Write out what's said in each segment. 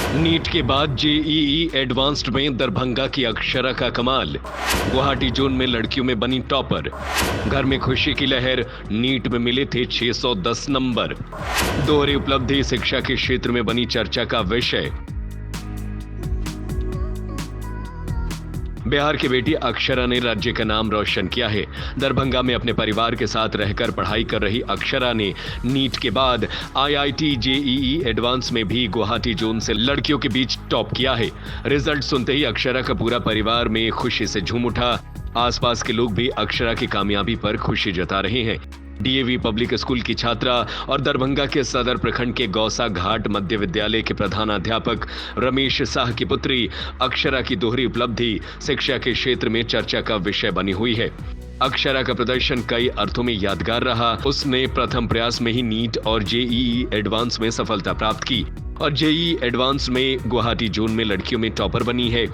NEET के बाद JEE advanced में दरभंगा की अक्षरा का कमाल। गुवाहाटी जोन में लड़कियों में बनी टॉपर। घर में खुशी की लहर, नीट में मिले थे 610 नंबर। दोहरी उपलब्धि शिक्षा के क्षेत्र में बनी चर्चा का विषय। बिहार की बेटी अक्षरा ने राज्य का नाम रोशन किया है। दरभंगा में अपने परिवार के साथ रहकर पढ़ाई कर रही अक्षरा ने नीट के बाद आईआईटी जेईई एडवांस में भी गुवाहाटी जोन से लड़कियों के बीच टॉप किया है। रिजल्ट सुनते ही अक्षरा का पूरा परिवार में खुशी से झूम उठा। आसपास के लोग भी अक्षरा की कामयाबी पर खुशी जता रहे हैं। डीएवी पब्लिक स्कूल की छात्रा और दरभंगा के सदर प्रखंड के गौसा घाट मध्य विद्यालय के प्रधानाध्यापक रमेश शाह की पुत्री अक्षरा की दोहरी उपलब्धि शिक्षा के क्षेत्र में चर्चा का विषय बनी हुई है। अक्षरा का प्रदर्शन कई अर्थों में यादगार रहा। उसने प्रथम प्रयास में ही नीट और जेईई एडवांस में सफलता प्राप्त की और जेईई एडवांस में गुवाहाटी जोन में लड़कियों में टॉपर बनी है।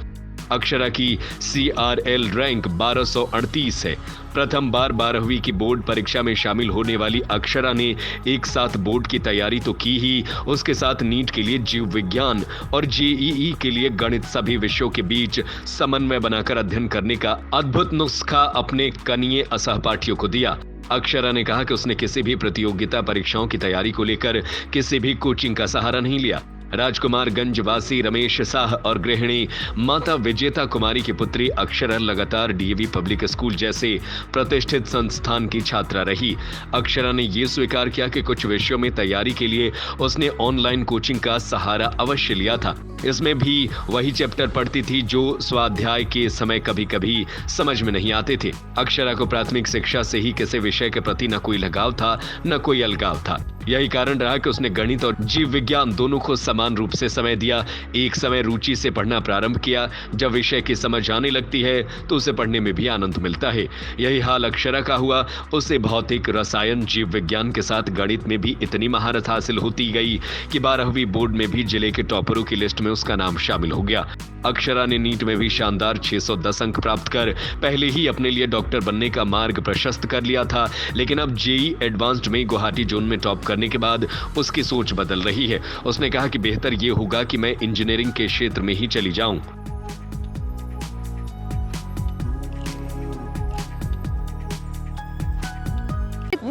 अक्षरा की CRL रैंक 1238 है। प्रथम बार 12वीं की बोर्ड परीक्षा में शामिल होने वाली अक्षरा ने एक साथ बोर्ड की तैयारी तो की ही, उसके साथ नीट के लिए जीव विज्ञान और जेईई के लिए गणित सभी विषयों के बीच समन्वय बनाकर अध्ययन करने का अद्भुत नुस्खा अपने कनीय असहपाठियों को दिया। अक्षरा ने कहा कि उसने किसी भी प्रतियोगिता परीक्षाओं की तैयारी को लेकर किसी भी कोचिंग का सहारा नहीं लिया। राजकुमारगंज वासी रमेश शाह और गृहिणी माता विजेता कुमारी की पुत्री अक्षरा लगातार डीएवी पब्लिक स्कूल जैसे प्रतिष्ठित संस्थान की छात्रा रही। अक्षरा ने यह स्वीकार किया कि कुछ विषयों में तैयारी के लिए उसने ऑनलाइन कोचिंग का सहारा अवश्य लिया था। इसमें भी वही चैप्टर पढ़ती थी जो स्वाध्याय के समय कभी कभी समझ में नहीं आते थे। अक्षरा को प्राथमिक शिक्षा से ही किसी विषय के प्रति न कोई लगाव था न कोई अलगाव था। यही कारण रहा कि उसने गणित और जीव विज्ञान दोनों को समान रूप से समय दिया। एक समय रुचि से पढ़ना प्रारंभ किया। जब विषय की समझ आने लगती है तो उसे पढ़ने में भी आनंद मिलता है। यही हाल अक्षरा का हुआ। उसे भौतिक, रसायन, जीव विज्ञान के साथ गणित में भी इतनी महारत हासिल होती गई कि 12वीं बोर्ड में भी जिले के टॉपरों की लिस्ट में उसका नाम शामिल हो गया। अक्षरा ने नीट में भी शानदार 610 अंक प्राप्त कर पहले ही अपने लिए डॉक्टर बनने का मार्ग प्रशस्त कर लिया था, लेकिन अब जेईई एडवांस्ड में गुवाहाटी जोन में टॉप करने के बाद उसकी सोच बदल रही है। उसने कहा कि बेहतर ये होगा कि मैं इंजीनियरिंग के क्षेत्र में ही चली जाऊं।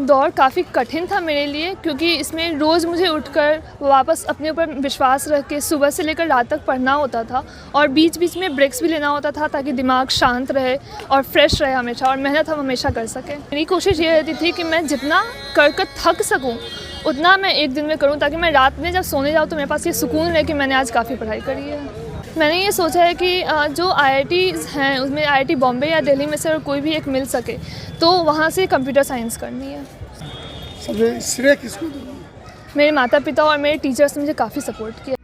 दौर काफ़ी कठिन था मेरे लिए, क्योंकि इसमें रोज़ मुझे उठकर वापस अपने ऊपर विश्वास रख के सुबह से लेकर रात तक पढ़ना होता था और बीच बीच में ब्रेक्स भी लेना होता था ताकि दिमाग शांत रहे और फ्रेश रहे हमेशा, और मेहनत हम हमेशा कर सकें। मेरी कोशिश ये रहती थी कि मैं जितना कर थक सकूं उतना मैं एक दिन में करूं, ताकि मैं रात में जब सोने जाऊं तो मेरे पास ये सुकून रहे कि मैंने आज काफ़ी पढ़ाई करी है। मैंने ये सोचा है कि जो IITs हैं उसमें IIT बॉम्बे या दिल्ली में से अगर कोई भी एक मिल सके तो वहाँ से कंप्यूटर साइंस करनी है। सबसे श्रेय किसको दूंगा? मेरे माता पिता और मेरे टीचर्स ने मुझे काफ़ी सपोर्ट किया।